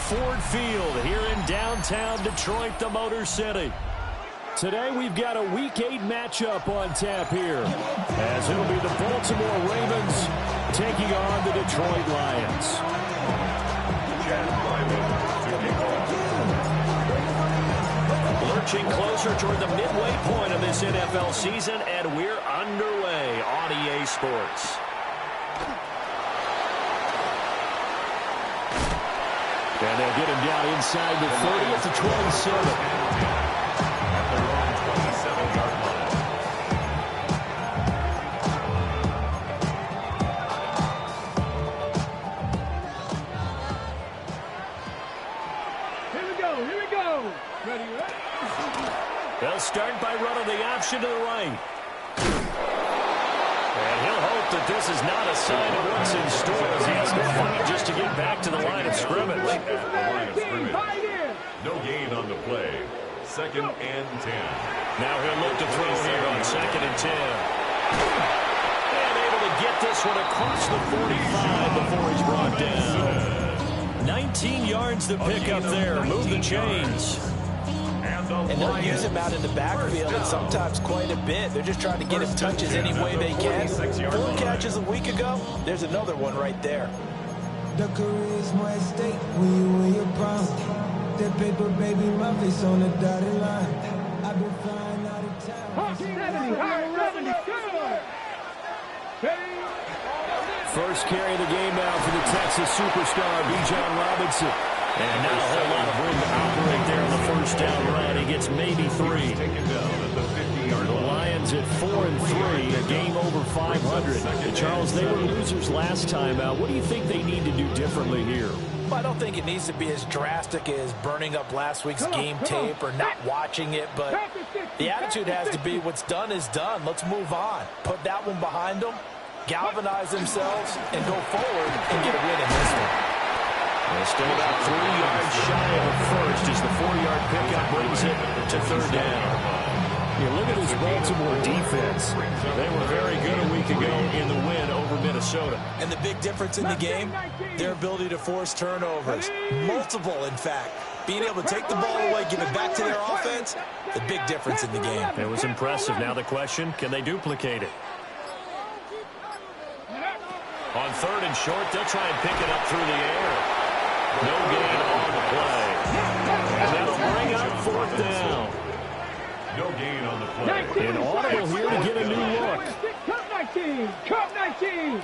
Ford Field here in downtown Detroit, the Motor City. Today we've got a Week 8 matchup on tap here, as it'll be the Baltimore Ravens taking on the Detroit Lions. Lurching closer toward the midway point of this NFL season, and we're underway on EA Sports. And they'll get him down inside the 30 at the 27. At their own 27-yard line. Here we go. Ready, right? They'll start by running the option to the right. And he'll hope that this is not a sign of what's in store as he has to fight just to get back to the line of scrimmage. At the line of scrimmage. No gain on the play. 2nd and 10. Now he'll look to throw here on 2nd and 10. And able to get this one across the 45 before he's brought down. 19 yards to pick up there. Move the chains. And they'll use him out in the backfield and sometimes quite a bit. They're just trying to get him touches any way they can. 4 catches a week ago. There's another one right there. The career is more at stake when you win your prime. That paper, baby, my face on the dotted line. I've been flying out of town. 70, 70, First carry of the game now for the Texas superstar, Bijan Robinson. And not a whole lot of room to operate there on the first down run. He gets maybe 3. The Lions at 4-3, a game over 500. And Charles, they were losers last time out. What do you think they need to do differently here? Well, I don't think it needs to be as drastic as burning up last week's game tape or not watching it, but the attitude has to be what's done is done. Let's move on. Put that one behind them, galvanize themselves, and go forward and get a win in this one. They're still about 3 yards shy of a first as the 4-yard pickup brings it to 3rd down. You look at this Baltimore defense. They were very good a week ago in the win over Minnesota. And the big difference in the game, their ability to force turnovers. Multiple, in fact. Being able to take the ball away, give it back to their offense, the big difference in the game. It was impressive. Now the question, can they duplicate it? On 3rd and short, they'll try and pick it up through the air. No gain on the play. And that'll bring up 4th down. No gain on the play. An audible here to get a new look. Cup 19. Cup 19.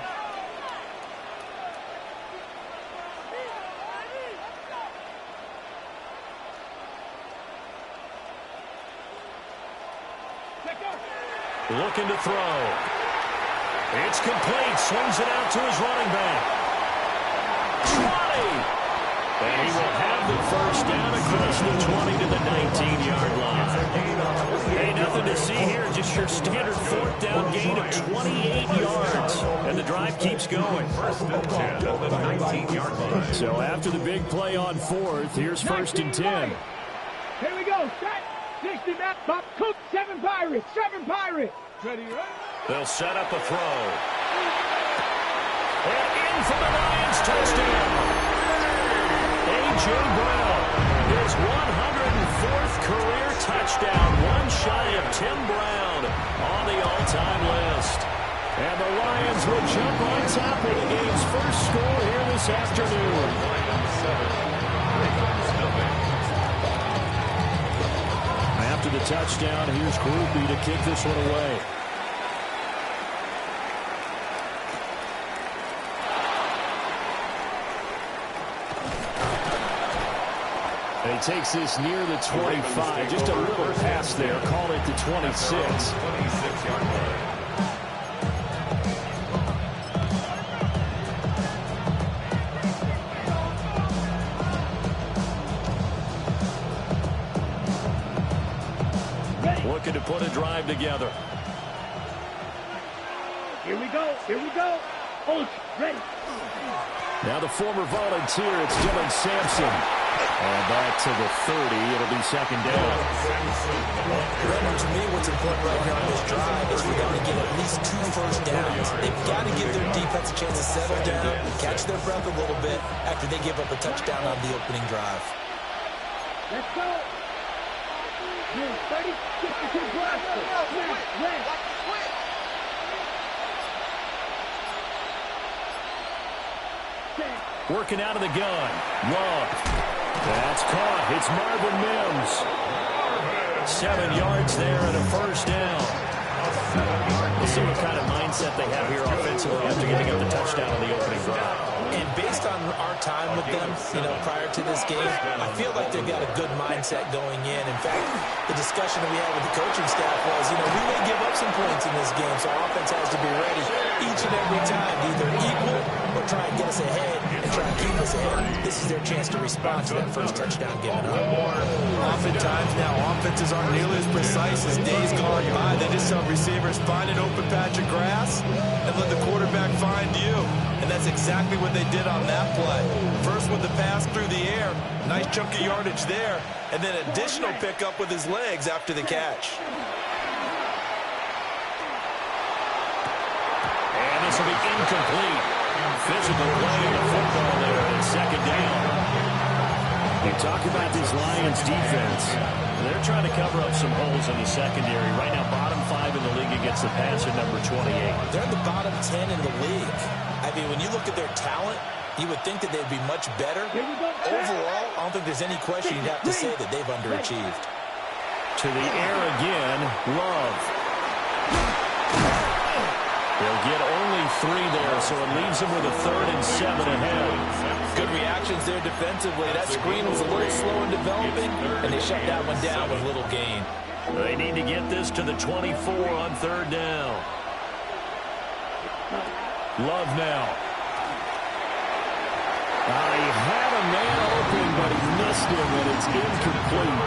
Looking to throw. It's complete. Swings it out to his running back. 20. And he will have the first down across the 20 to the 19-yard line. Hey, nothing to see here. Just your standard 4th down gain of 28 yards. And the drive keeps going. 1st and 10 on the 19-yard line. So after the big play on 4th, here's 1st and 10. Here we go. Set. 60 map. Bob Cook. 7 Pirates. 7 Pirates. Ready, right? They'll set up a throw. And in for the Lions touchdown. A.J. Brown, his 104th career touchdown, one shy of Tim Brown on the all-time list. And the Lions will jump on top of the game's first score here this afternoon. After the touchdown, here's Grupe to kick this one away. And he takes this near the 25. Just a little pass there. Called it the 26. 26-yard line. Looking to put a drive together. Here we go. Here we go. Old ready. Now the former volunteer, it's Dylan Sampson. And back to the 30. It'll be second down. Brendan, to me, what's important right here on this drive is for them to get at least 2 first downs. They've got to give their defense a chance to settle down, catch their breath a little bit after they give up a touchdown on the opening drive. Let's go. 30, 62 plus. Working out of the gun. Love. That's caught. It's Marvin Mims. 7 yards there and a first down. We'll see what kind of mindset they have here offensively after giving up the touchdown on the opening drive. And based on our time with them, prior to this game, I feel like they've got a good mindset going in. In fact, the discussion that we had with the coaching staff was, we may give up some points in this game, so offense has to be ready each and every time to either equal or try and get us ahead and try and keep us ahead. This is their chance to respond to that first touchdown given up. Oftentimes now, offenses aren't nearly as precise as days gone by. They just tell receivers, find an open patch of grass and let the quarterback find you. And that's exactly what they did on that play. First with the pass through the air, nice chunk of yardage there, and then additional pickup with his legs after the catch. And this will be incomplete. Physical play of the football there on second down. You talk about this Lions defense. They're trying to cover up some holes in the secondary. Right now, bottom 5 in the league against the passer, number 28. They're in the bottom 10 in the league. I mean, when you look at their talent, you would think that they'd be much better. Overall, I don't think there's any question you'd have to say that they've underachieved. To the air again, Love. They'll get only 3 there, so it leaves them with a 3rd and 7 ahead. Good reactions there defensively. That screen was a little slow in developing, and they shut that one down with little gain. They need to get this to the 24 on 3rd down. Love now. He had a man open, but he missed him, and it's incomplete.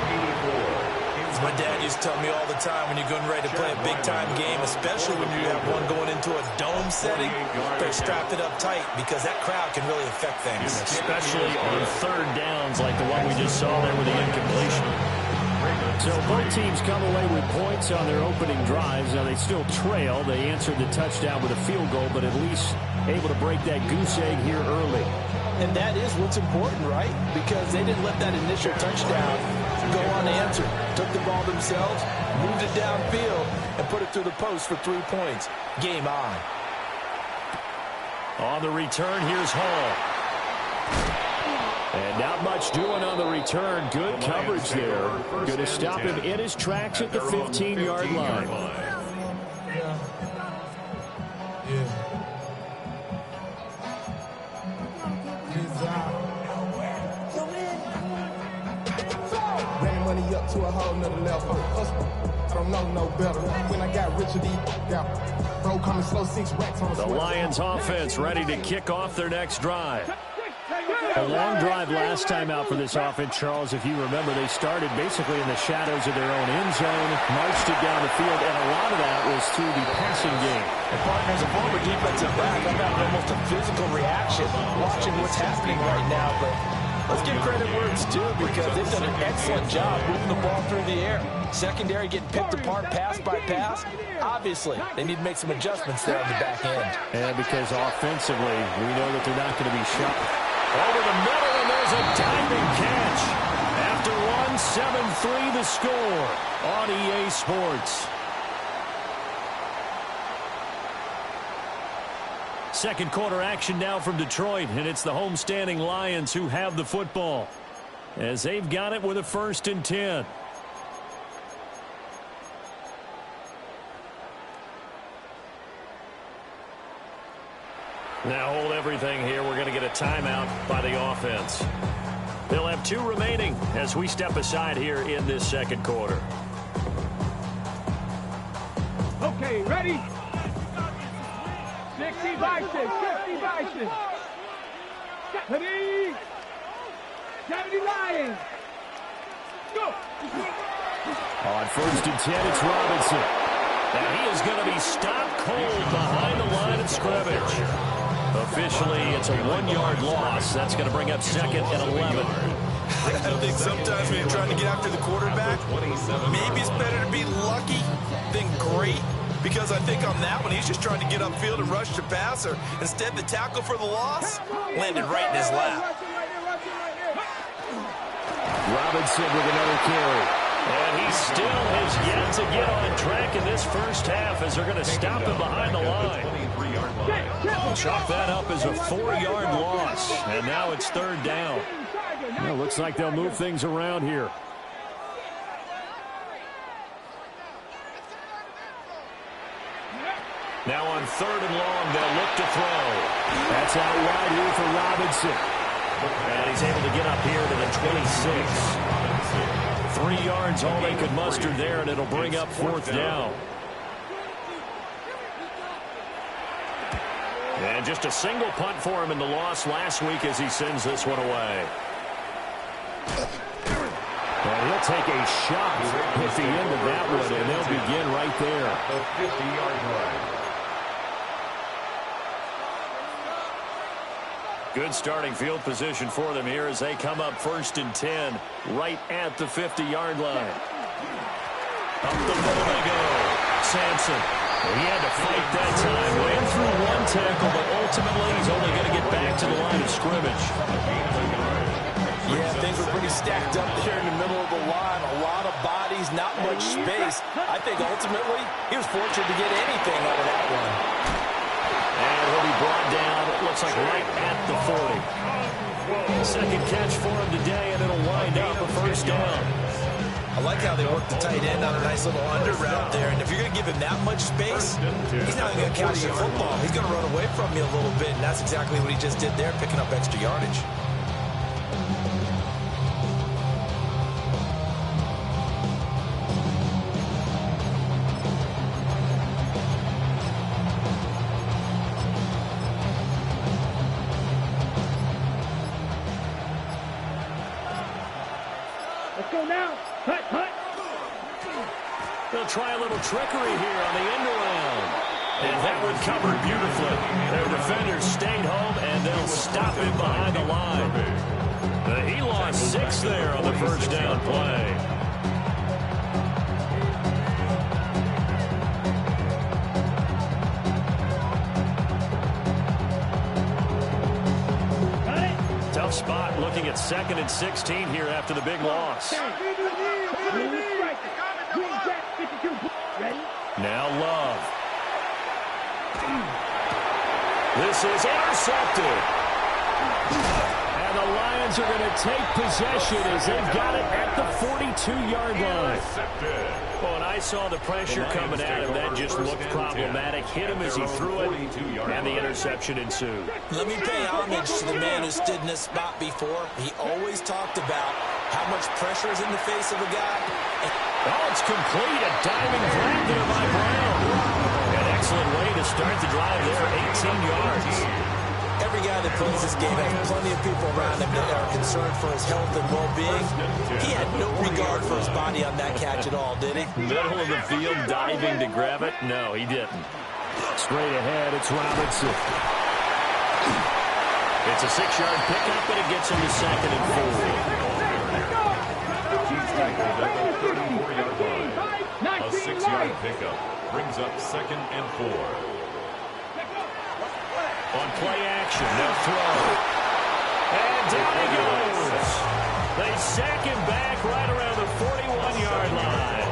My dad used to tell me all the time, when you're getting ready to play a big-time game, especially when you have one going into a dome setting, better strap it up tight because that crowd can really affect things. Especially on 3rd downs like the one we just saw there with the incompletion. So both teams come away with points on their opening drives. Now they still trail. They answered the touchdown with a field goal, but at least able to break that goose egg here early. And that is what's important, right? Because they didn't let that initial touchdown go unanswered. Took the ball themselves, moved it downfield, and put it through the post for 3 points. Game on. On the return, here's Hall. And not much doing on the return. Good coverage there. Going to stop him in his tracks at the 15-yard line. Money up to a whole nother level. I don't know no better. When I got rich of these bro coming slow, 6 racks on the Lions offense ready to kick off their next drive. A long drive last time out for this offense, Charles. If you remember, they started basically in the shadows of their own end zone, marched it down the field, and a lot of that was through the passing game. And partners, a former defensive back, I'm having almost a physical reaction watching what's happening right now, but let's give credit where it's due because they've done an excellent job moving the ball through the air. Secondary getting picked apart pass by pass. Obviously, they need to make some adjustments there on the back end. And because offensively, we know that they're not going to be shot. Over the middle, and there's a diving catch. After one, 7-3 the score on EA Sports. Second quarter action now from Detroit, and it's the homestanding Lions who have the football as they've got it with a 1st and 10. Now hold everything here. We're going to get a timeout by the offense. They'll have 2 remaining as we step aside here in this second quarter. Okay, ready? 60 by 6, 50 by 6. 70 Lions. Go. On 1st and 10, it's Robinson. And he is going to be stopped cold behind the line of scrimmage. Officially, it's a 1-yard loss. That's going to bring up 2nd and 11. sometimes when you're trying to get after the quarterback, maybe it's better to be lucky than great. Because I think on that one, he's just trying to get upfield and rush the passer. Instead, the tackle for the loss landed right in his lap. Robinson with another carry. And he still has yet to get on track in this first half as they're going to stop him behind the line. Chalk that up as a 4-yard loss. And now it's third down. Well, looks like they'll move things around here. Now on third and long, they'll look to throw. That's out wide here for Robinson. And he's able to get up here to the 26. 3 yards, all they could muster there, and it'll bring up fourth down. And just a single punt for him in the loss last week as he sends this one away. And he'll take a shot at the end of that one, and they'll begin right there. The 50-yard line. Good starting field position for them here as they come up 1st and 10 right at the 50-yard line. Up the middle they go. Sampson. He had to fight that time. Ran through one tackle, but ultimately he's only going to get back to the line of scrimmage. Yeah, things were pretty stacked up there in the middle of the line. A lot of bodies, not much space. I think ultimately he was fortunate to get anything out of that one. And he'll be brought down, it looks like right at the 40. Second catch for him today, and it'll wind up a first down. I like how they work the tight end on a nice little under route there. And if you're going to give him that much space, he's not going to counter your football. He's going to run away from you a little bit, and that's exactly what he just did there, picking up extra yardage. Let's go now. Hut, hut. They'll try a little trickery here on the end around. And that one covered beautifully. Their defenders stayed home, and they'll stop him behind the line. He lost 6 there on the first down play. Tough spot looking at 2nd and 16 here after the big loss. Now Love. This is intercepted. And the Lions are going to take possession as they've got it at the 42-yard line. Well, and I saw the pressure coming at him. That just looked problematic. Hit him as he threw it, and the interception ensued. Let me pay homage to the man who stood in this spot before. He always talked about how much pressure is in the face of a guy. Oh, it's complete. A diving grab there by Brown. An excellent way to start the drive there, 18 yards. Every guy that plays this game has plenty of people around him that are concerned for his health and well-being. He had no regard for his body on that catch at all, did he? Middle of the field, diving to grab it? No, he didn't. Straight ahead, it's Robinson. It's a 6-yard pickup, but it gets him to 2nd and 4. A 6-yard pickup brings up 2nd and 4. On play action, they'll throw. And down he goes. They sack him back right around the 41-yard line.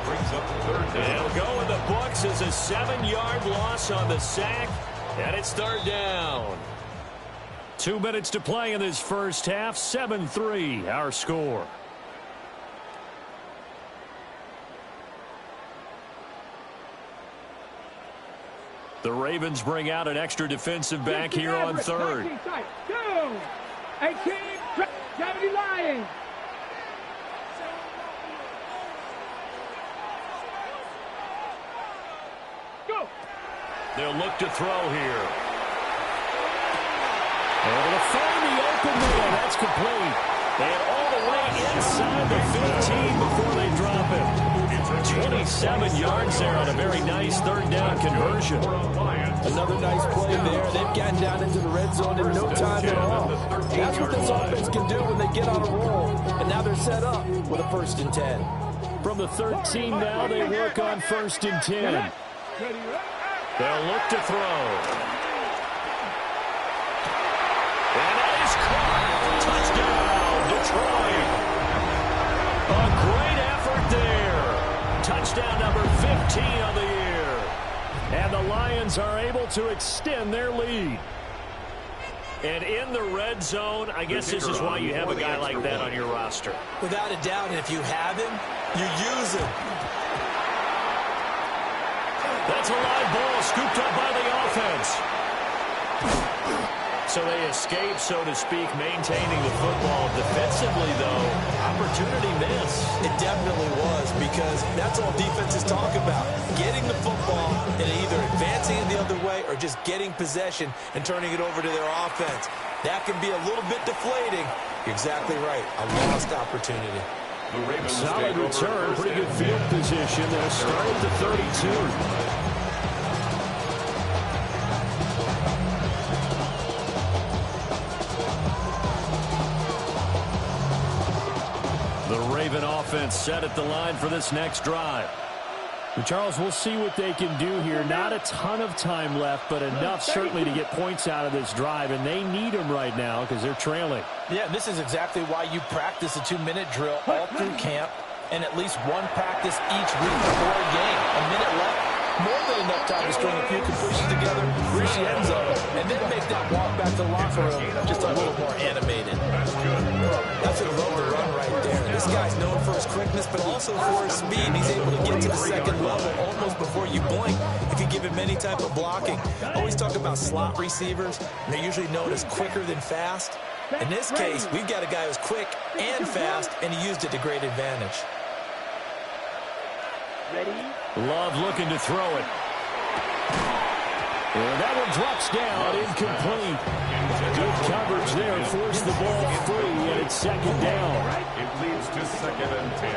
Brings up 3rd down. They'll go in the books as a 7-yard loss on the sack, and it's 3rd down. 2 minutes to play in this first half, 7-3 our score. The Ravens bring out an extra defensive back here on 3rd. 18, 70 Lions. Go. They'll look to throw here. Able to find the open man. That's complete. And all the way inside the 15 before they drop him. 27 yards there on a very nice 3rd down conversion. Another nice play there. They've gotten down into the red zone in no time at all. That's what this offense can do when they get on a roll. And now they're they're set up with a 1st and 10. From the 13 now, they work on 1st and 10. They'll look to throw. And that is caught. Touchdown, Detroit. A great effort there. Touchdown number 15 on the year. And the Lions are able to extend their lead. And in the red zone, I guess this is why you have a guy like that on your roster. Without a doubt, and if you have him, you use him. That's a live ball scooped up by the offense. So they escape, so to speak, maintaining the football. Defensively, though, opportunity miss. It definitely was, because that's all defenses talk about. Getting the football and either advancing it the other way or just getting possession and turning it over to their offense. That can be a little bit deflating. You're exactly right. A lost opportunity. Solid return, pretty good field position. They'll start at the 32. The Raven offense set at the line for this next drive. And Charles, we'll see what they can do here. Not a ton of time left, but enough certainly to get points out of this drive, and they need them right now because they're trailing. Yeah, this is exactly why you practice a 2-minute drill all through camp and at least one practice each week before a game. A minute left, more than enough time to string a few completions together, reach the end zone, and then make that walk back to the locker room just a little more animated. That's a road to run right there. This guy's known for his quickness, but also for his speed. He's able to get to the second level almost before you blink if you give him any type of blocking. I always talk about slot receivers, and they're usually known as quicker than fast. In this case, we've got a guy who's quick and fast, and he used it to great advantage. Love looking to throw it. And that one drops down, incomplete. Good coverage there, forced the ball free, and it's second down. It leads to 2nd and 10.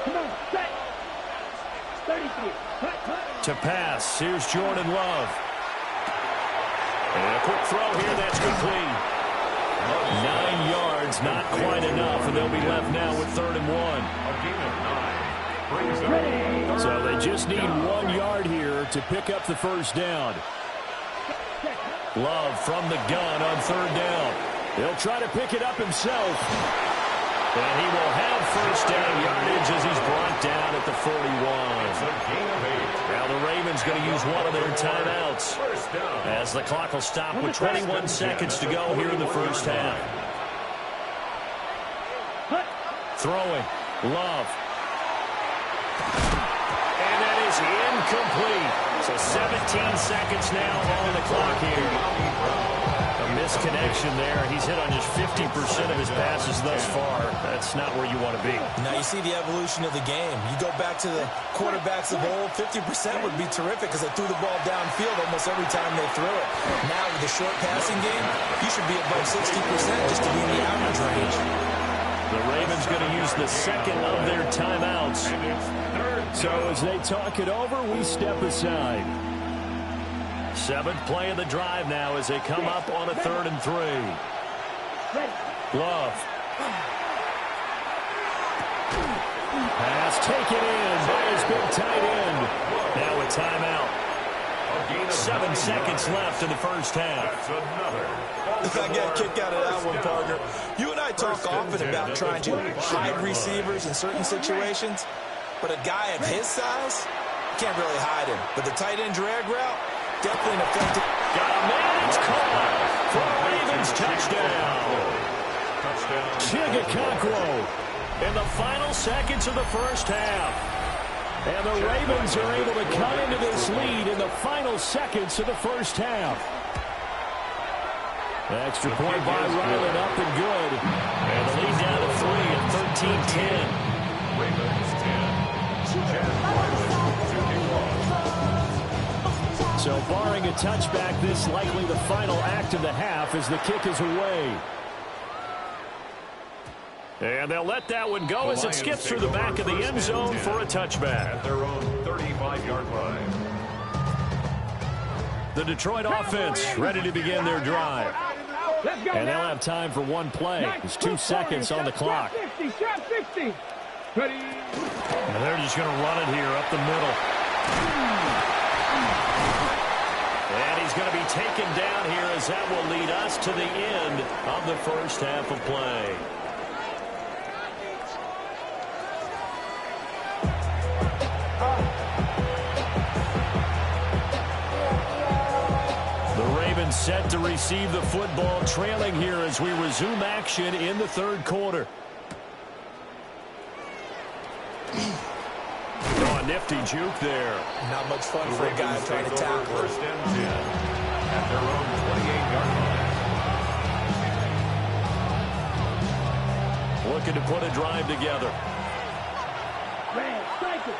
Come on, set. 33. To pass, here's Jordan Love. And a quick throw here, that's complete. 9 yards, not quite enough, and they'll be left now with 3rd and 1. A gain of 9 brings them. So they just need 1 yard here to pick up the first down. Love from the gun on 3rd down. He'll try to pick it up himself. And he will have first down yardage as he's brought down at the 41. It's a gain of 8. Now the Ravens going to use one of their timeouts First down. as the clock will stop with 21 seconds to go here in the first half. Throwing. Love. And that is incomplete. So 17 seconds now on the clock here. A misconnection there. He's hit on just 50% of his passes thus far. That's not where you want to be. Now you see the evolution of the game. You go back to the quarterbacks of old, 50% would be terrific because they threw the ball downfield almost every time they threw it. Now with the short passing game, you should be above 60% just to be in the average range. The Ravens going to use the second of their timeouts. So as they talk it over, we step aside. 7th play of the drive now as they come up on a 3rd and 3. Love. Pass taken in by his big tight end. Now a timeout. 7 seconds left in the first half. I got a kick out of that one, partner. You and I talk often about trying to hide receivers in certain situations, but a guy of his size, you can't really hide him. But the tight end drag route, definitely an effective. Got a man, it's caught for a Ravens touchdown. Chigakakwo in the final seconds of the first half. And the Ravens are able to cut into this lead in the final seconds of the first half. Extra point by Ryland, up and good. And the lead down to 3 at 13-10. So barring a touchback, this likely the final act of the half as the kick is away. And they'll let that one go as it skips through the back of the end zone for a touchback. At their own 35-yard line. The Detroit offense ready to begin their drive. Let's go And now. they'll have time for one play. Nice. There's 2 seconds on the clock. Shot 50, shot 50. Ready. And they're just going to run it here up the middle. And he's going to be taken down here as that will lead us to the end of the first half of play. Set to receive the football, trailing here as we resume action in the third quarter. Oh, a nifty juke there. Not much fun for a guy trying to tackle. First and 10 at their own 28-yard line. Looking to put a drive together. Red, strike it.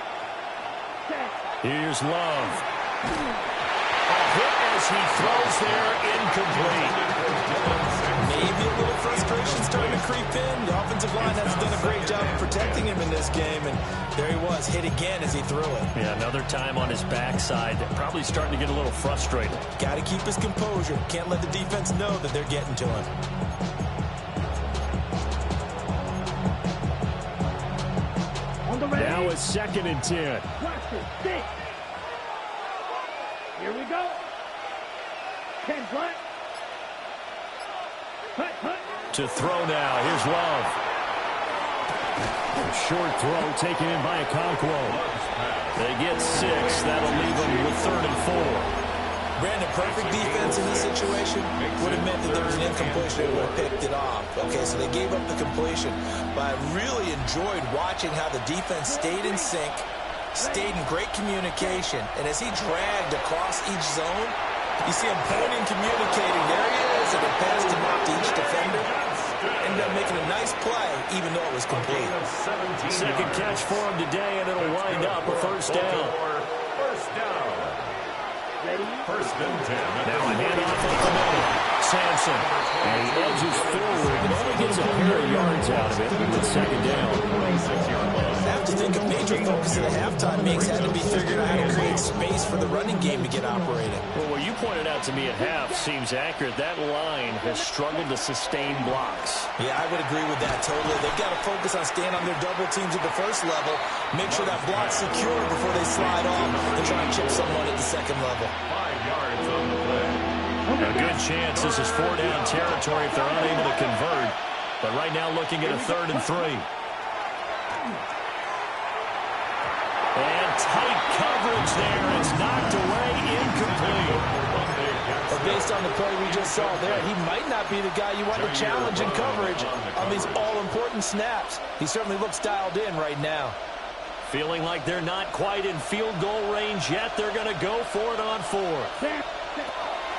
Set. Here's Love. A hit as he throws there, incomplete. Maybe a little frustration starting to creep in. The offensive line has done a great job of protecting him in this game, and there he was, hit again as he threw it. Yeah, another time on his backside. Probably starting to get a little frustrated. Got to keep his composure. Can't let the defense know that they're getting to him. On the ready. Now it's 2nd and 10. Watch it. 6. Here we go. 10 punt. Punt, punt. To throw now. Here's Love. A short throw taken in by Okonkwo. They get 6. That'll leave them with 3rd and 4. Brandon, perfect defense in this situation would have meant that there was an incompletion. They would have picked it off. Okay, so they gave up the completion. But I really enjoyed watching how the defense stayed in sync, stayed in great communication, and as he dragged across each zone, you see him pointing, communicating. There he is, and it passed him off to each defender. Ended up making a nice play, even though it was complete. Second catch for him today, and it'll wind up a first down. First down. First and 10. Now a handoff up the middle. Sampson. And he edges forward, but only gets a pair of yards out of it with 2nd down. I have to think a major focus of the halftime makes had to be figuring out how to create space for the running game to get operating. Well, what you pointed out to me at half seems accurate. That line has struggled to sustain blocks. Yeah, I would agree with that totally. They've got to focus on staying on their double teams at the first level, make sure that block's secure before they slide off and try and chip someone at the second level. 5 yards on the play. A good chance this is 4-down territory if they're unable to convert. But right now looking at a 3rd and 3. And tight coverage there. It's knocked away, incomplete. But based on the play we just saw there, he might not be the guy you want to challenge in coverage on these all-important snaps. He certainly looks dialed in right now. Feeling like they're not quite in field goal range yet. They're going to go for it on 4.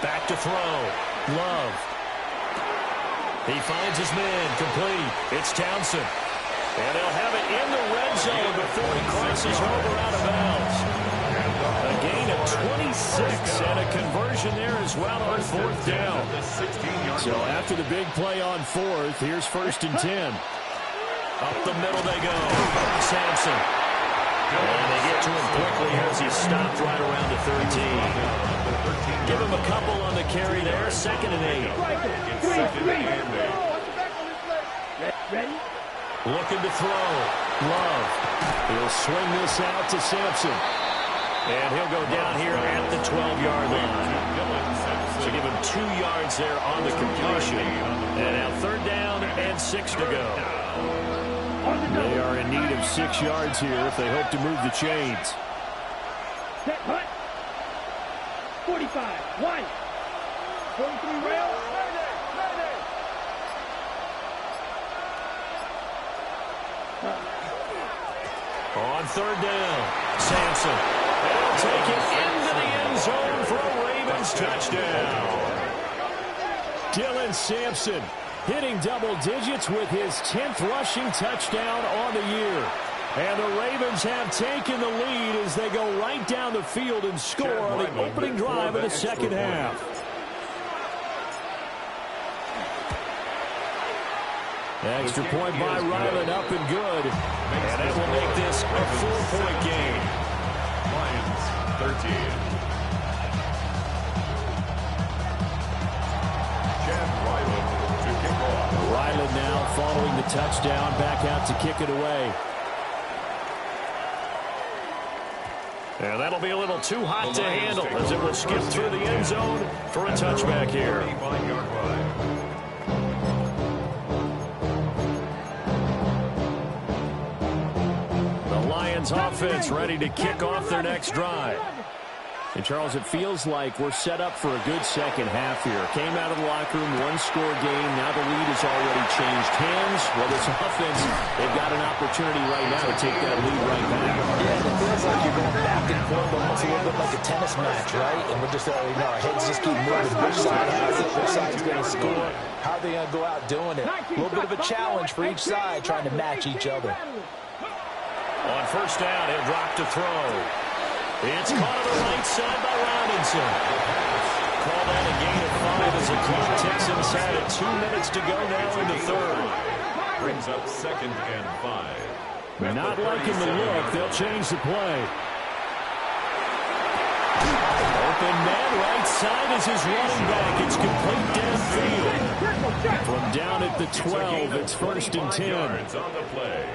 Back to throw. Love. He finds his man. Complete. It's Townsend. And they'll have it in the red zone before he crosses over out of bounds. A gain of 26 and a conversion there as well on 4th down. So after the big play on 4th, here's 1st and 10. Up the middle they go. Sampson. And they get to him quickly as he stopped right around the 13. Give him a couple on the carry there. 2nd and 8. Ready? Looking to throw. Love. He'll swing this out to Sampson. And he'll go down here at the 12-yard line. So give him 2 yards there on the completion. And now 3rd down and 6 to go. They are in need of 6 yards here if they hope to move the chains. Set punt. 45. 1. 43 rail. On 3rd down, Sampson. They'll take it into the end zone for a Ravens touchdown. Dylan Sampson hitting double digits with his 10th rushing touchdown on the year. And the Ravens have taken the lead as they go right down the field and score on the opening drive of the second half. Extra point by Ryland, up and good. And that will make this a 4-point game. Lions 13. Chad Ryland to kick off. Ryland now following the touchdown, back out to kick it away. And that'll be a little too hot to handle as it will skip through the end zone for a touchback here. The Lions offense ready to kick off their next drive. And, Charles, it feels like we're set up for a good second half here. Came out of the locker room, one-score game. Now the lead has already changed hands. Well, this offense, they've got an opportunity right now to take that lead right back. Yeah, it feels like you're going back and forth, almost a little bit like a tennis match, right? And we're just, our heads just keep moving. Which side has it? Which side's going to score? How are they going to go out doing it? A little bit of a challenge for each side, trying to match each other. On first down, he'll drop to throw. It's caught on the right side by Robinson. Call that a gain of 5 as the clock ticks inside at 2 minutes to go now in the third. Brings up 2nd and 5. Not liking the look. They'll change the play. Open man right side is his running back. It's complete downfield. From down at the 12, it's 1st and 10. Yards on the play.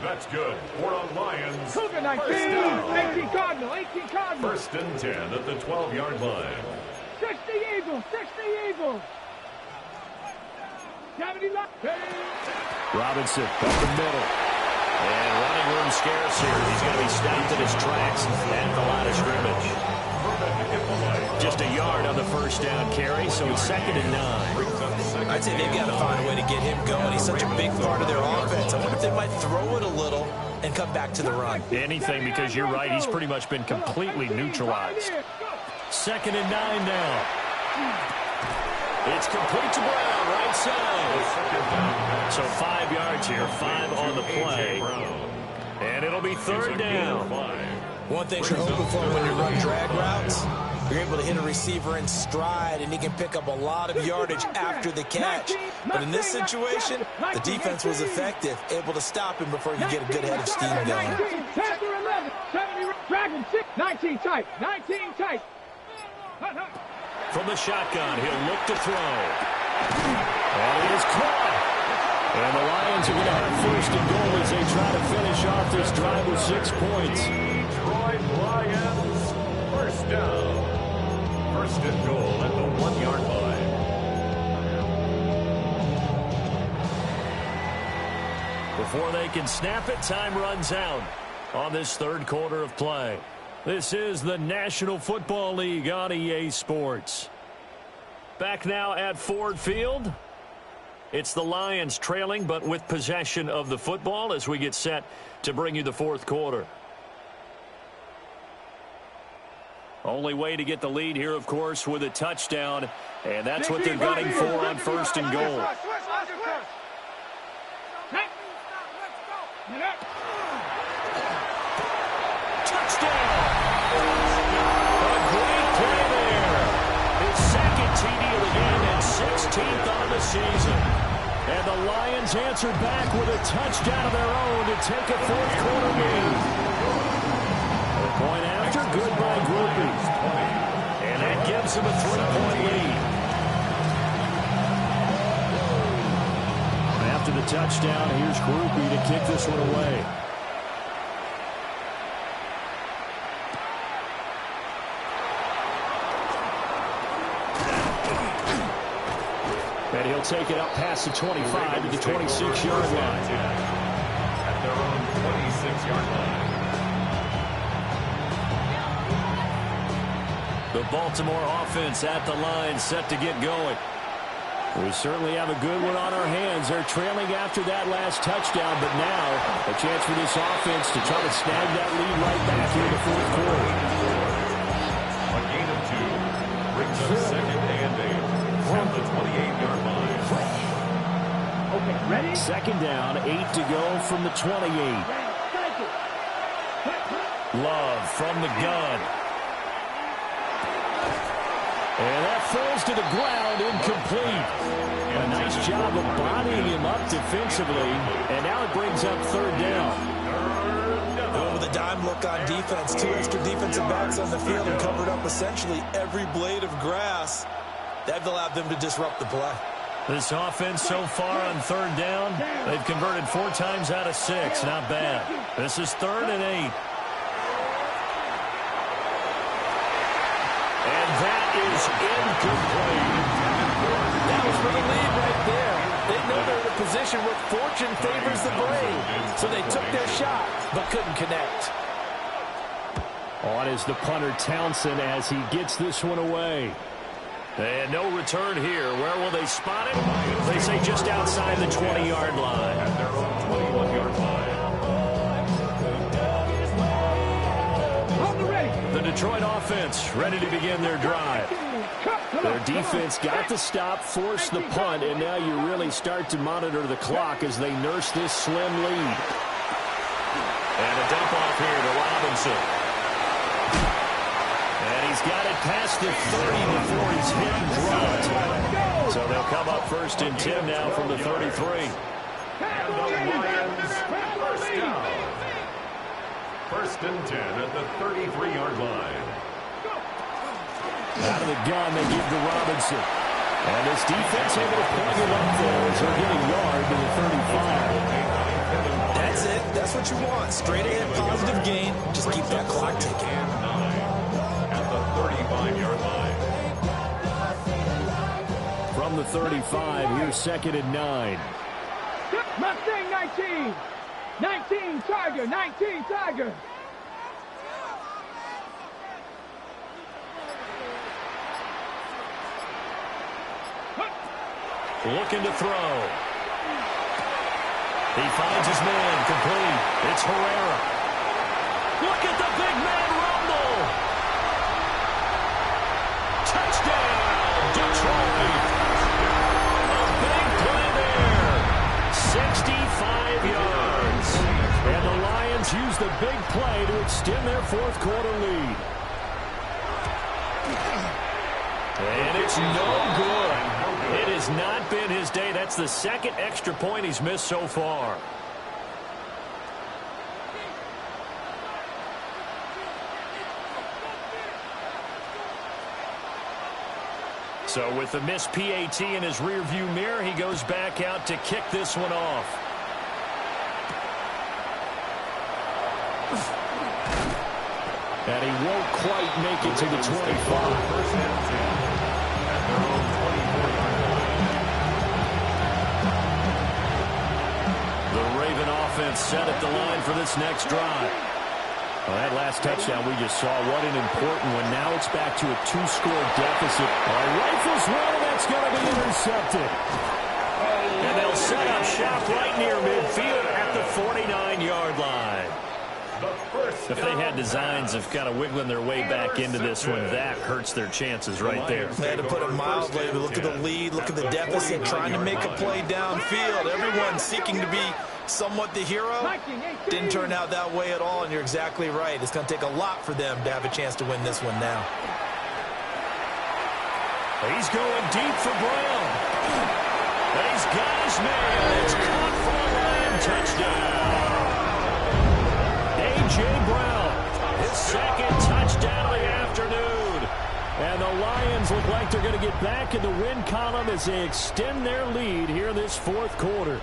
That's good. For the Lions. Cougar 19, 18 Cardinal, 18 Cardinal. 1st and 10 at the 12-yard line. 60 Eagles, 60 Eagles. 70 left. Robinson up the middle. And running room scarce here. He's going to be stopped at his tracks at the line of scrimmage. Just a yard on the first down carry, so it's 2nd and 9. I'd say they've got to find a way to get him going. He's such a big part of their offense. I wonder if they might throw it a little and come back to the run. Anything, because you're right, he's pretty much been completely neutralized. 2nd and 9 now. It's complete to Brown, right side. So 5 yards here, 5 on the play. And it'll be 3rd down. One thing you're hoping for when you run drag routes, you're able to hit a receiver in stride, and he can pick up a lot of yardage after the catch. But in this situation, the defense was effective, able to stop him before you get a good head of steam going. 19 tight, 19 tight. From the shotgun, he'll look to throw. And it is caught. And the Lions are going to have 1st and goal as they try to finish off this drive with 6 points. Detroit Lions, 1st down. 1st and goal at the 1-yard line. Before they can snap it, time runs out on this 3rd quarter of play. This is the National Football League on EA Sports. Back now at Ford Field. It's the Lions trailing, but with possession of the football as we get set to bring you the 4th quarter. Only way to get the lead here, of course, with a touchdown, and that's what they're gunning for on 1st and goal. Touchdown! A great play there. His 2nd TD of the game and 16th on the season. And the Lions answered back with a touchdown of their own to take a 4th quarter lead. The point after, good by Grupe. And that gives him a 3-point lead. After the touchdown, here's Grupe to kick this one away. And he'll take it up past the 25 to the 26-yard line. At their own 26-yard line. The Baltimore offense at the line, set to get going. We certainly have a good one on our hands. They're trailing after that last touchdown, but now a chance for this offense to try to snag that lead right back here in the 4th quarter. A gain of 2 brings up 2nd and 8 from the 28-yard line. Okay, ready? 2nd down, 8 to go from the 28. Love from the gun. And that falls to the ground, incomplete. A nice job of bodying him up defensively, and now it brings up 3rd down. Going with a dime look on defense, 2 extra defensive backs on the field and covered up essentially every blade of grass. That allowed them to disrupt the play. This offense so far on third down, they've converted 4 times out of 6. Not bad. This is 3rd and 8. And that is incomplete. That was for the lead right there. They know they're in a position where fortune favors the brave. So they took their shot, but couldn't connect. On is the punter Townsend as he gets this one away. And no return here. Where will they spot it? They say just outside the 20-yard line. At their own 21-yard line. The Detroit offense ready to begin their drive. Their defense got the stop, forced the punt, and now you really start to monitor the clock as they nurse this slim lead. And a dump off here to Robinson. And he's got it past the 30 before he's hit and dropped. So they'll come up 1st and 10 now from the 33. And the Lions first down. 1st and 10 at the 33-yard line. Out of the gun, they give to Robinson. And this defense able to plug it up there as they're getting yard to the 35. That's it. That's what you want. Straight ahead, positive gain. Just keep that clock ticking. At the 35-yard line. From the 35, here's 2nd and 9. Mustang 19. 19 Tiger. 19 Tiger. Looking to throw. He finds his man, complete. It's Herrera. Look at the big man rumble. Touchdown, Detroit. A big play there. 65 yards. And the Lions use the big play to extend their 4th quarter lead. And it's no good. It has not been his day. That's the 2nd extra point he's missed so far. So with the missed PAT in his rearview mirror, he goes back out to kick this one off. And he won't quite make it to the 25. 1st and 10 at their own 24-yard line. The Raven offense set at the line for this next drive. Well, that last touchdown we just saw, what an important one. Now it's back to a 2-score deficit. Rifles one, and that's going to be intercepted. And they'll set up shop right near midfield at the 49-yard line. If they had designs of kind of wiggling their way back into this one, that hurts their chances right there. They had to put it mildly. Look at the lead. Look at the deficit. Trying to make a play downfield. Everyone seeking to be somewhat the hero. Didn't turn out that way at all, and you're exactly right. It's going to take a lot for them to have a chance to win this one now. He's going deep for Brown. He's got his man. It's caught for a Lion touchdown. A.J. Brown, his 2nd touchdown of the afternoon. And the Lions look like they're going to get back in the win column as they extend their lead here in this 4th quarter.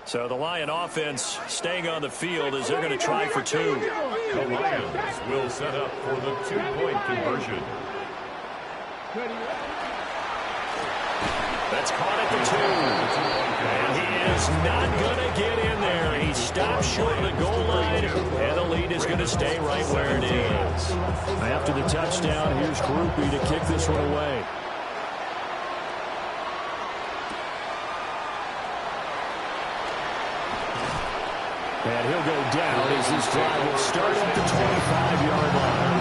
So the Lion offense staying on the field as they're going to try for 2. The Lions will set up for the 2-point conversion. That's caught at the 2. And he is not going to get in there. He stops short of the goal line, and the lead is going to stay right where it is. After the touchdown, here's Grupe to kick this one away. And he'll go down as this drive will start at the 25-yard line.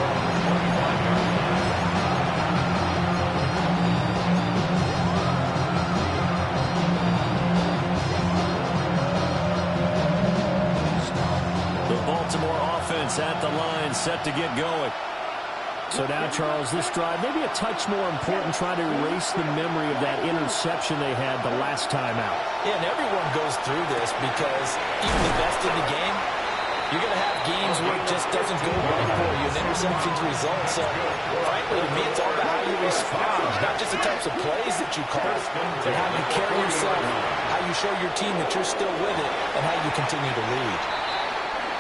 The Baltimore offense at the line, set to get going. So now, Charles, this drive, maybe a touch more important, trying to erase the memory of that interception they had the last time out. Yeah, and everyone goes through this because even the best in the game, you're going to have games where it just doesn't go right for you, and interceptions result. So, frankly, to me, it's all about how you respond, not just the types of plays that you call, but how you carry yourself, how you show your team that you're still with it, and how you continue to lead.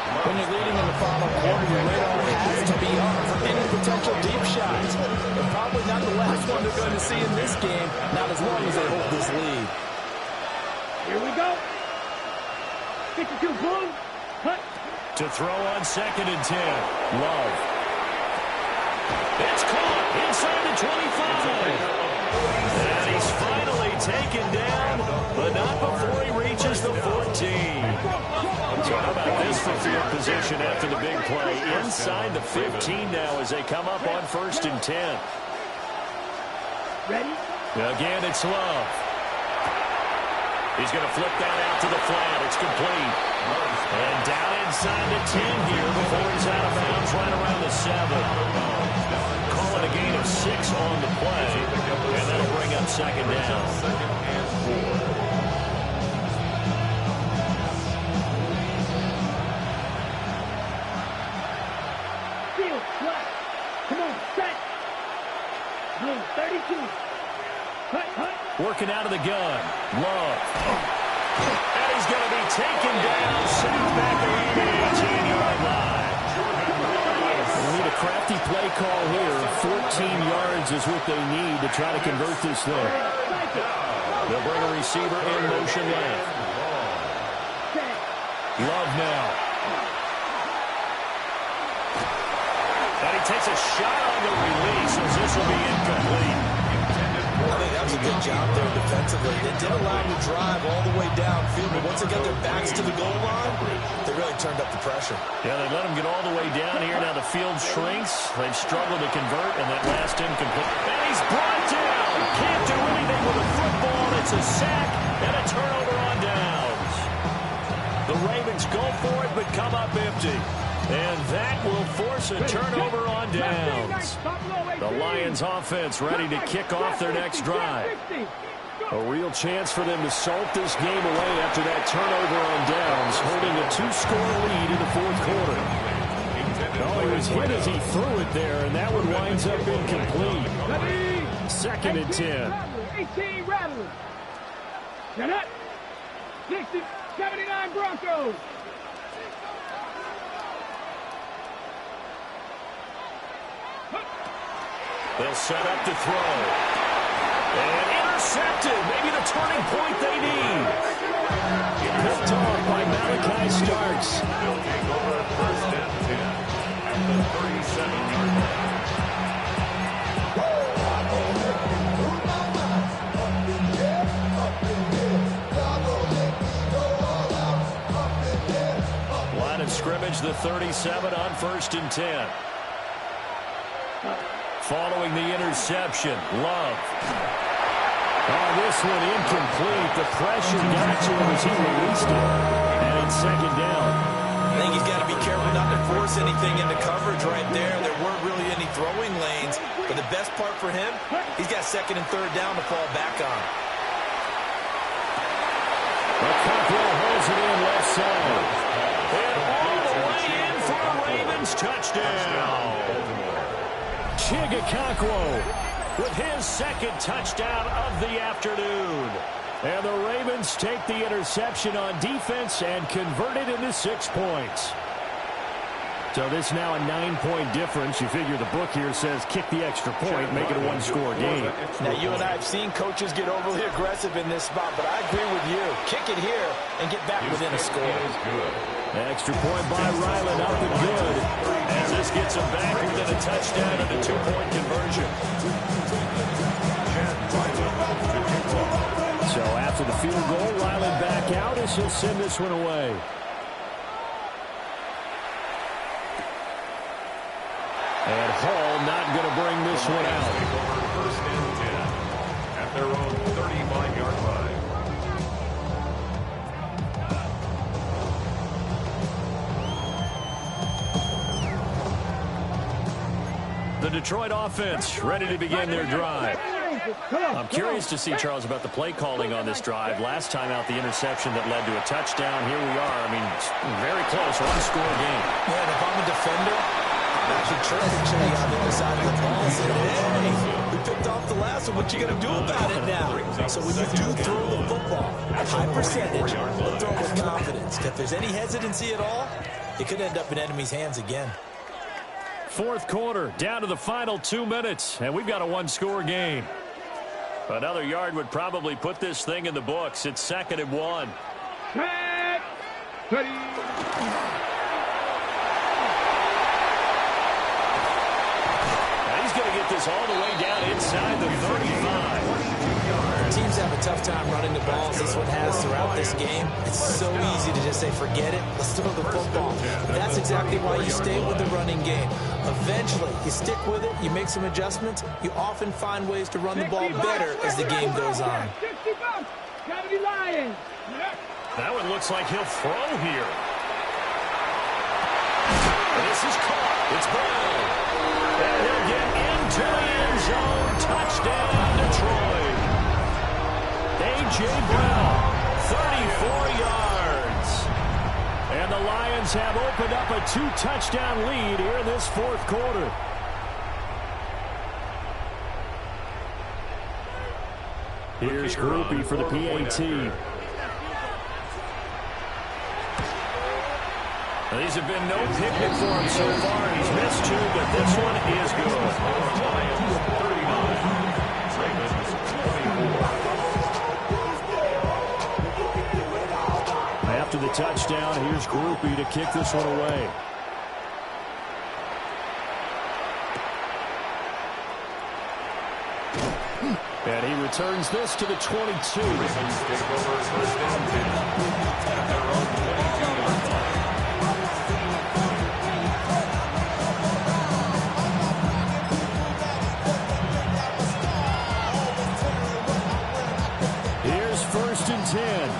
When you're leading in the final quarter, your radar has to be up for any potential deep shots. And probably not the last one they're going to see in this game, not as long as they hold this lead. Here we go. 52, boom. Cut. To throw on 2nd and 10. Love. It's caught inside the 25. And he's finally taken down, but not before he reaches the 14. So how about this for field position after the big play? Inside the 15 now as they come up on 1st and 10. Ready? Again, it's Love. He's going to flip that out to the flat. It's complete. And down inside the 10 here before he's out of bounds right around the 7. Call it a gain of 6 on the play. And that'll bring up 2nd down. Come on, set. Blue, 32. Hut. Working out of the gun. Love. And he's going to be taken down. Sacked back at the 18-yard line. We need a crafty play call here. 14 yards is what they need to try to convert this thing. They'll bring a receiver in motion left. Love now. And he takes a shot on the release as this will be incomplete. I think that was a good job there defensively. They did allow him to drive all the way downfield, but once they got their backs to the goal line, they really turned up the pressure. Yeah, they let him get all the way down here. Now the field shrinks. They've struggled to convert, and that last incomplete. And he's brought down. Can't do anything with a football. It's a sack and a turnover on downs. The Ravens go for it, but come up empty. And that will force a turnover on downs. The Lions offense ready to kick off their next drive. A real chance for them to salt this game away after that turnover on downs, holding a 2-score lead in the 4th quarter. Oh, he was hit as he threw it there, and that one winds up incomplete. 2nd and 10. 18 Rattlers. Shut up. 60, 79 Broncos. They'll set up to throw. And intercepted. Maybe the turning point they need. Picked off by Malachi Starks. They'll take over 1st and 10 at the 37-yard line. Line of scrimmage, the 37 on 1st and 10. Following the interception, Love. Oh, this one incomplete. The pressure got to him as he released it. And it's 2nd down. I think he's got to be careful not to force anything into coverage right there. There weren't really any throwing lanes. But the best part for him, he's got 2nd and 3rd down to fall back on. Cockrell holds it in left side. And all the way in for a Ravens touchdown. Chigakakwo with his 2nd touchdown of the afternoon. And the Ravens take the interception on defense and convert it into 6 points. So this now a 9-point difference. You figure the book here says kick the extra point, make it a 1-score game. Now, you and I have seen coaches get overly aggressive in this spot, but I agree with you. Kick it here and get back within a score. Extra point by Ryland up and good. As this gets him back within a touchdown and a 2-point conversion. So after the field goal, Ryland back out as he'll send this one away. And Hall not going to bring this one out. 1st and 10 at their own 35-yard line. The Detroit offense ready to begin their drive. I'm curious to see, Charles, about the play calling on this drive. Last time out, the interception that led to a touchdown. Here we are. I mean, it's very close. One-score game. Yeah, and if I'm a defender, I'm actually trying on the other side of the ball and say, hey, we picked off the last one. What you going to do about it now? So when you do throw the football, high percentage, but throw with confidence. If there's any hesitancy at all, it could end up in enemy's hands again. Fourth quarter, down to the final 2 minutes, and we've got a one-score game. Another yard would probably put this thing in the books. It's 2nd and 1. He's going to get this all the way down inside the 35. Teams have a tough time running the ball as this one has throughout this game. It's so easy to just say, forget it, let's throw the football. But that's exactly why you stay with the running game. Eventually, you stick with it, you make some adjustments, you often find ways to run the ball better as the game goes on. That one looks like he'll throw here. This is caught. It's Brown. And he'll get into the end zone. Touchdown, Detroit. A.J. Brown, 34 yards. And the Lions have opened up a 2-touchdown lead here in this fourth quarter. Here's Grupe for the PAT. These have been no picnic for him so far. He's missed 2, but this one is good. Lions 39, Ravens 24. After the touchdown, here's Grupe to kick this one away. And he returns this to the 22. Here's 1st and 10.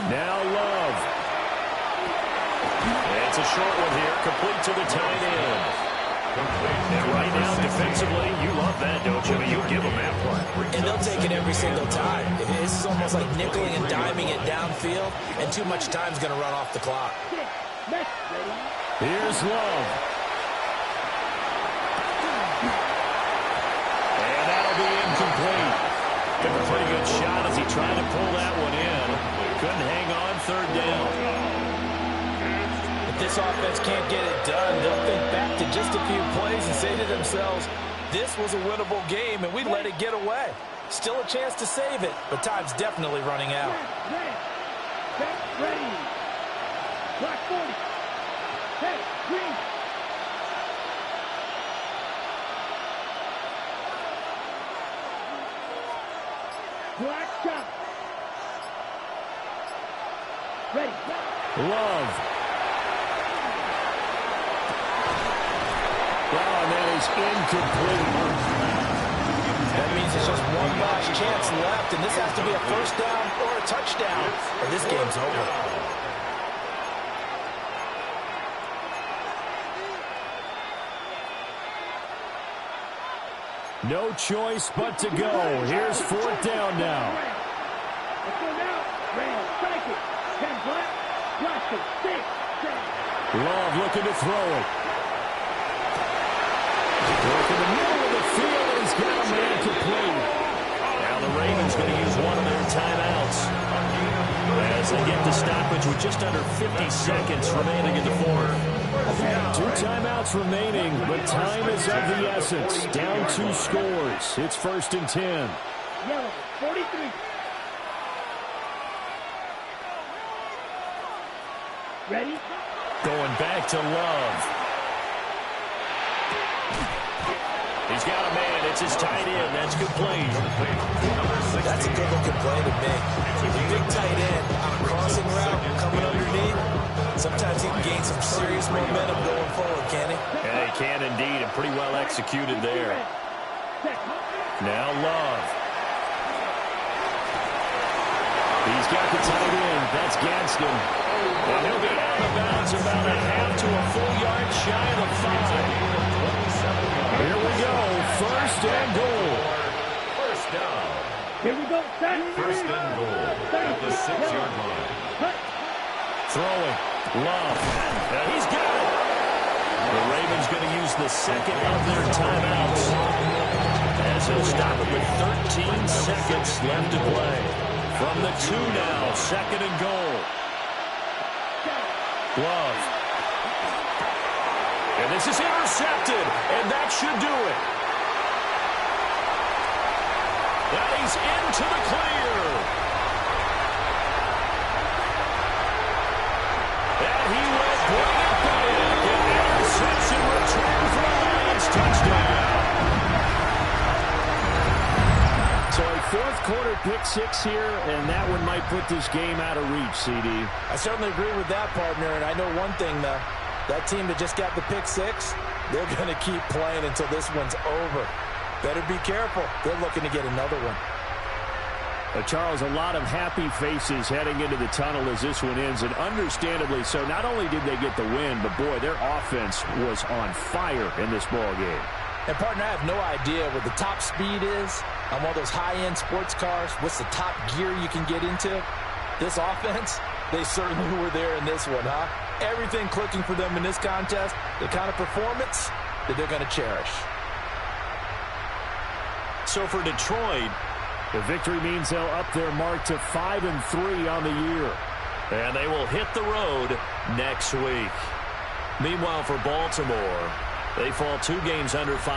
Now Love. It's a short one here, complete to the tight end. And right now, defensively, you love that, don't you? I mean, you give them that play. And they'll take it every single time. This is almost like nickeling and diming it downfield, and too much time's going to run off the clock. Here's Love. And that'll be incomplete. Took a pretty good shot as he tried to pull that one in. Couldn't hang on 3rd down. If this offense can't get it done, they'll think back to just a few plays and say to themselves, this was a winnable game and we let it get away. Still a chance to save it, but time's definitely running out. Ready. Black 40. Hey, green. Black shot. Ready. Love. Oh, and that is incomplete. That means there's just one last chance left, and this has to be a 1st down or a touchdown, or this game's over. No choice but to go. Here's 4th down now. Let's go now. Ram, strike it. 10 black. Watch it. 6, 7. Love looking to throw it. Work in the middle of the field. He's got a man complete. Now the Ravens going to use one of their timeouts as they get the stoppage with just under 50 seconds remaining in the fourth. 2 timeouts remaining, but time is of the essence. Down 2 scores. It's 1st and 10. Yellow, 43. Ready? Going back to Love. He's got a man. It's his tight end. That's complete. That's a good-looking play to me. A big tight end on a crossing route coming underneath. Sometimes he can gain some serious momentum going forward, can he? Yeah, he can indeed, and pretty well executed there. Now Love. He's got the tight end. That's Gadsden. And he'll be out of bounds was about a half to a full yard shy of the 5. Here we go. First and goal. First down. Here we go. First and goal at the 6-yard line. Throwing. Love. And he's got it. The Ravens going to use the second of their timeouts, as he'll stop it with 13 seconds left to play. From the 2 now, second and goal. Love. And this is intercepted, and that should do it. Now he's into the clear. And he will bring it back. An interception return for the Lions. Touchdown. So a fourth-quarter pick-6 here, and that one might put this game out of reach, CD. I certainly agree with that, partner, and I know one thing, though. That team that just got the pick-6, they're going to keep playing until this one's over. Better be careful. They're looking to get another one. Charles, a lot of happy faces heading into the tunnel as this one ends, and understandably so. Not only did they get the win, but, boy, their offense was on fire in this ball game. And, partner, I have no idea what the top speed is on one of those high-end sports cars. What's the top gear you can get into? This offense, they certainly were there in this one, huh? Everything clicking for them in this contest, the kind of performance that they're going to cherish. So for Detroit, the victory means they'll up their mark to 5-3 on the year. and they will hit the road next week. Meanwhile, for Baltimore, they fall 2 games under 5.